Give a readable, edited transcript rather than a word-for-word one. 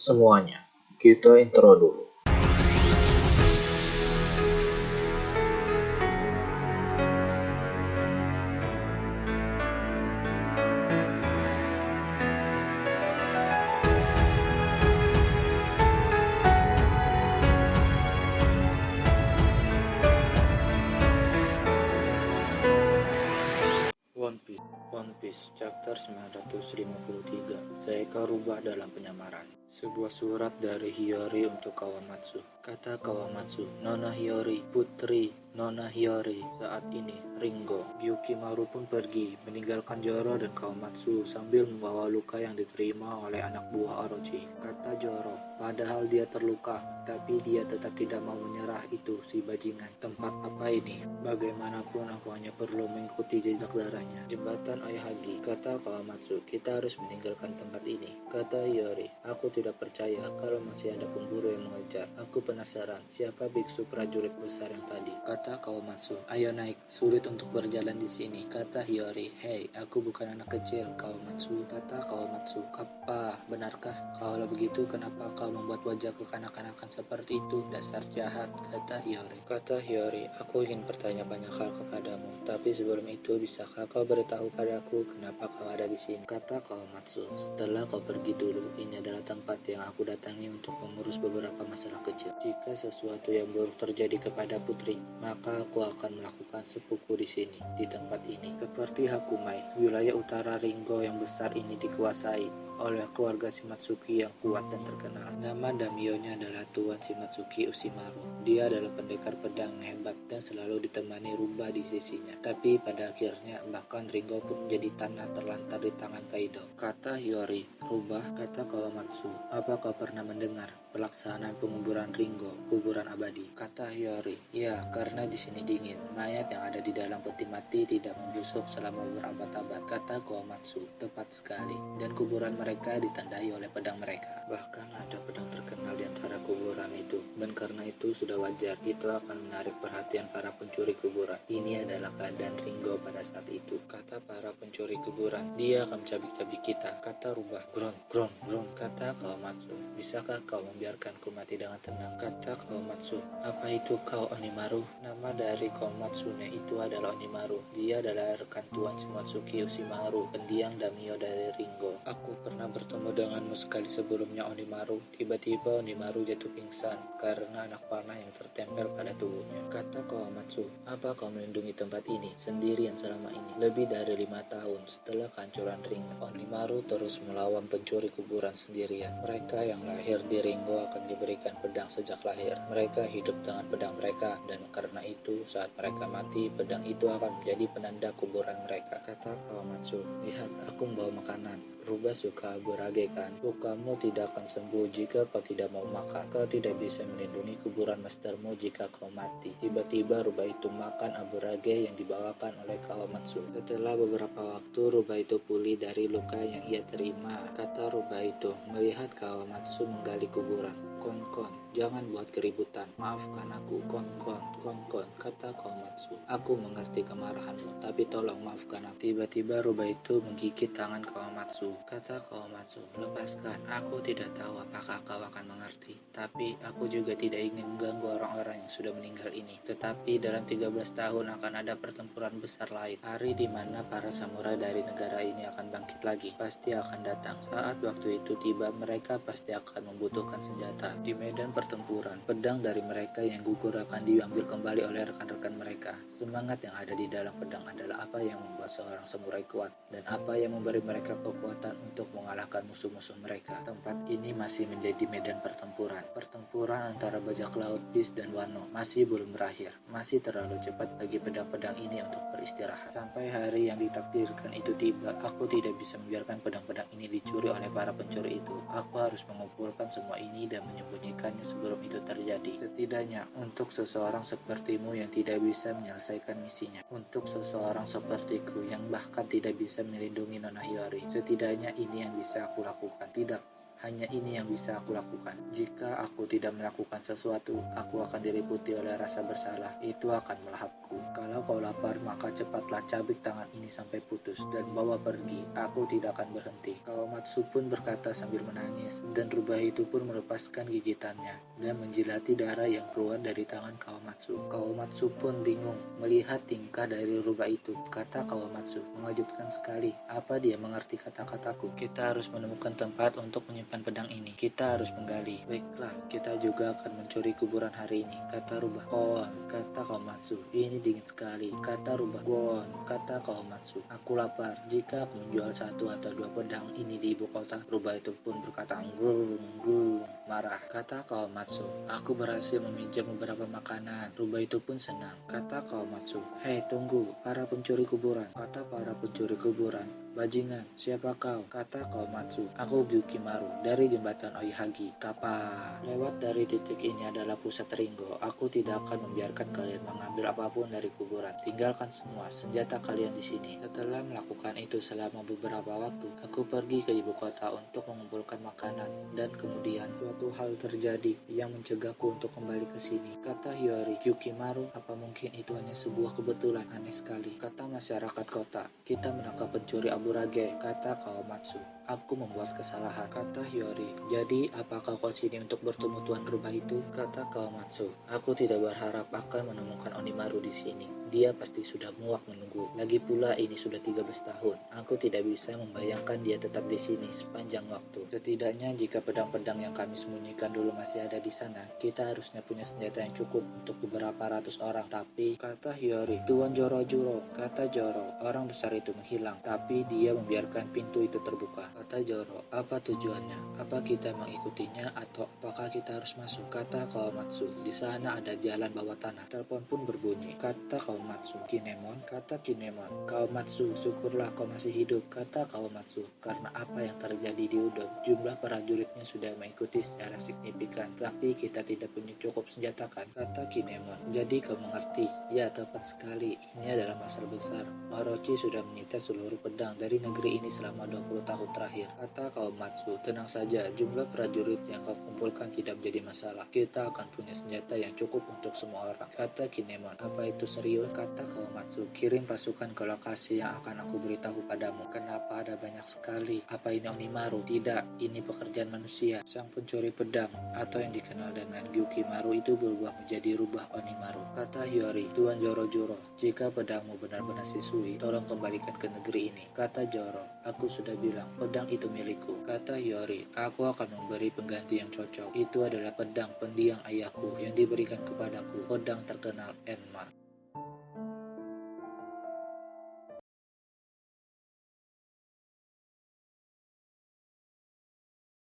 semuanya, kita intro dulu. One Piece Chapter 953 Seekor Rubah dalam Penyamaran. Sebuah surat dari Hiyori untuk Kawamatsu. Kata Kawamatsu, Nona Hiyori, putri Nona Hiyori. Saat ini, Ringo, Gyukimaru pun pergi, meninggalkan Zoro dan Kawamatsu sambil membawa luka yang diterima oleh anak buah Orochi. Kata Zoro, padahal dia terluka, tapi dia tetap tidak mau menyerah. Itu si bajingan. Tempat apa ini? Bagaimanapun aku hanya perlu mengikuti jejak darahnya. Jembatan Ayahagi, kata Kawamatsu, kita harus meninggalkan tempat ini. Kata Hiyori, aku tidak percaya kalau masih ada pemburu yang mengejar. Aku penasaran siapa biksu prajurit besar yang tadi. Kata Kawamatsu, ayo naik, sulit untuk berjalan di sini. Kata Hiyori, hei, aku bukan anak kecil. Kawamatsu, kata Kawamatsu, apa benarkah? Kalau begitu kenapa kau membuat wajah kekanak-kanakan seperti itu? Dasar jahat, kata Hiyori. Kata Hiyori, aku ingin bertanya banyak hal kepadamu, tapi sebelum itu bisakah kau beritahu padaku kenapa kau ada di sini? Kata Kawamatsu, setelah kau pergi dulu, ini adalah tempat yang aku datangi untuk mengurus beberapa masalah kecil. Jika sesuatu yang buruk terjadi kepada putri, maka aku akan melakukan sepuku di sini, di tempat ini. Seperti Hakumai, wilayah utara Ringo yang besar ini dikuasai oleh keluarga Shimatsuki yang kuat dan terkenal. Nama daimyo-nya adalah Tuan Shimatsuki Ushimaru. Dia adalah pendekar pedang hebat dan selalu ditemani rubah di sisinya. Tapi pada akhirnya bahkan Ringo pun menjadi tanah terlantar di tangan Kaido. Kata Hiyori, rubah, kata Kawamatsu, apa kau pernah mendengar pelaksanaan penguburan Ringo, kuburan abadi? Kata Hiyori, ya, karena di sini dingin. Mayat yang ada di dalam peti mati tidak membusuk selama berabad-abad. Kata Kawamatsu, tepat sekali. Dan kuburan mereka ditandai oleh pedang mereka. Bahkan ada pedang terkenal di antara kuburan itu. Dan karena itu sudah wajar, itu akan menarik perhatian para pencuri kuburan. Ini adalah keadaan Ringo pada saat itu. Kata para pencuri kuburan, dia akan mencabik-cabik kita. Kata rubah, gron, gron, gron. Kata Kawamatsu, bisakah kau membiarkanku mati dengan tenang? Kata Kawamatsu, apa itu kau Onimaru? Nama dari Kawamatsu itu adalah Onimaru. Dia adalah rekan Tuan Shimatsuki Ushimaru, pendiang daimyo dari Ringo. Aku pernah bertemu denganmu sekali sebelumnya Onimaru. Tiba-tiba Onimaru jatuh pingsan karena anak panah yang tertempel pada tubuhnya. Kata Kawamatsu, apa kau melindungi tempat ini sendirian selama ini? Lebih dari 5 tahun setelah kehancuran Ringo, Onimaru terus melawan pencuri kuburan sendirian. Mereka yang lahir di Ringo akan diberikan pedang sejak lahir. Mereka hidup dengan pedang mereka, dan karena itu saat mereka mati, pedang itu akan menjadi penanda kuburan mereka. Kata Kawamatsu, lihat, aku membawa makanan. Rubah suka aburage kan? Lukamu tidak akan sembuh jika kau tidak mau makan. Kau tidak bisa melindungi kuburan mastermu jika kau mati. Tiba-tiba rubah itu makan aburage yang dibawakan oleh Kawamatsu. Setelah beberapa waktu, rubah itu pulih dari luka yang ia terima. Kata rubah itu, melihat Kawamatsu menggali kuburan. Kon-kon, jangan buat keributan. Maafkan aku, kon-kon, kon-kon, kata Kawamatsu. Aku mengerti kemarahanmu, tapi tolong maafkan aku. Tiba-tiba rubah itu menggigit tangan Kawamatsu. Kata Kawamatsu, lepaskan. Aku tidak tahu apakah kau akan mengerti, tapi aku juga tidak ingin mengganggu orang-orang yang sudah meninggal ini. Tetapi dalam 13 tahun akan ada pertempuran besar lain. Hari di mana para samurai dari negara ini akan bangkit lagi. Pasti akan datang. Saat waktu itu tiba, mereka pasti akan membutuhkan senjata. Di medan pertempuran, pedang dari mereka yang gugur akan diambil kembali oleh rekan-rekan mereka. Semangat yang ada di dalam pedang adalah apa yang membuat seorang samurai kuat, dan apa yang memberi mereka kekuatan untuk mengalahkan musuh-musuh mereka. Tempat ini masih menjadi medan pertempuran. Pertempuran antara bajak laut Beast dan Wano masih belum berakhir. Masih terlalu cepat bagi pedang-pedang ini untuk beristirahat. Sampai hari yang ditakdirkan itu tiba, aku tidak bisa membiarkan pedang-pedang ini dicuri oleh para pencuri itu. Aku harus mengumpulkan semua ini dan menyembunyikannya sebelum itu terjadi. Setidaknya untuk seseorang sepertimu yang tidak bisa menyelesaikan misinya. Untuk seseorang sepertiku yang bahkan tidak bisa melindungi Nona Hiyori. Setidaknya ini yang bisa aku lakukan. Tidak, Hanya ini yang bisa aku lakukan. Jika aku tidak melakukan sesuatu, aku akan diliputi oleh rasa bersalah. Itu akan melahapku. Kalau kau lapar, maka cepatlah cabik tangan ini sampai putus dan bawa pergi. Aku tidak akan berhenti. Kawamatsu pun berkata sambil menangis, dan rubah itu pun melepaskan gigitannya dan menjilati darah yang keluar dari tangan Kawamatsu. Kawamatsu pun bingung melihat tingkah dari rubah itu. Kata Kawamatsu, mengejutkan sekali. Apa dia mengerti kata-kataku? Kita harus menemukan tempat untuk menyimpan pedang ini. Kita harus menggali. Baiklah, kita juga akan mencuri kuburan hari ini, kata rubah. Kon, kata Kawamatsu. Ini dingin sekali, kata rubah. Gon, kata Kawamatsu. Aku lapar. Jika aku menjual 1 atau 2 pedang ini di ibu kota, rubah itu pun berkata gung, marah. Kata Kawamatsu, aku berhasil meminjam beberapa makanan. Rubah itu pun senang. Kata Kawamatsu, hei tunggu, para pencuri kuburan. Kata para pencuri kuburan, bajingan, siapa kau? Kata Kawamatsu, aku Gyukimaru dari jembatan Oihagi. Kapa. Lewat dari titik ini adalah pusat Ringo. Aku tidak akan membiarkan kalian mengambil apapun dari kuburan. Tinggalkan semua senjata kalian di sini. Setelah melakukan itu selama beberapa waktu, aku pergi ke ibu kota untuk mengumpulkan makanan, dan kemudian suatu hal terjadi yang mencegahku untuk kembali ke sini. Kata Hiyori, Gyukimaru, apa mungkin itu hanya sebuah kebetulan? Aneh sekali. Kata masyarakat kota, kita menangkap pencuri Aburage. Kata Kawamatsu, aku membuat kesalahan. Kata Hiyori, jadi apakah kau sini untuk bertemu tuan rubah itu? Kata Kawamatsu, aku tidak berharap akan menemukan Onimaru di sini. Dia pasti sudah muak menunggu. Lagi pula ini sudah 13 tahun. Aku tidak bisa membayangkan dia tetap di sini sepanjang waktu. Setidaknya jika pedang-pedang yang kami sembunyikan dulu masih ada di sana, kita harusnya punya senjata yang cukup untuk beberapa ratus orang. Tapi, kata Hiyori, Tuan Joro, kata Joro, orang besar itu menghilang. Tapi dia membiarkan pintu itu terbuka. Kata Joro, apa tujuannya? Apa kita mengikutinya atau apakah kita harus masuk? Kata Kawamatsu, di sana ada jalan bawah tanah. Telepon pun berbunyi. Kata Kawamatsu, Kinemon? Kata Kinemon, Kawamatsu, syukurlah kau masih hidup. Kata Kawamatsu, karena apa yang terjadi di Udon, jumlah prajuritnya sudah mengikuti secara signifikan, tapi kita tidak punya cukup senjata kan? Kata Kinemon, jadi kau mengerti? Ya, tepat sekali. Ini adalah masalah besar. Orochi sudah menyita seluruh pedang dari negeri ini selama 20 tahun terakhir. Kata Kawamatsu, tenang saja, jumlah prajurit yang kau kumpulkan tidak menjadi masalah. Kita akan punya senjata yang cukup untuk semua orang. Kata Kinemon, apa itu serius? Kata Kawamatsu, kirim pasukan ke lokasi yang akan aku beritahu padamu. Kenapa ada banyak sekali? Apa ini Onimaru? Tidak, ini pekerjaan manusia. Sang pencuri pedang, atau yang dikenal dengan Gyukimaru itu berubah menjadi rubah Onimaru. Kata Hiyori, Tuan Joro, jika pedangmu benar-benar sisui, tolong kembalikan ke negeri ini. Kata Joro, aku sudah bilang, pedang itu milikku. Kata Hiyori, aku akan memberi pengganti yang cocok. Itu adalah pedang pendiang ayahku yang diberikan kepadaku, pedang terkenal Enma.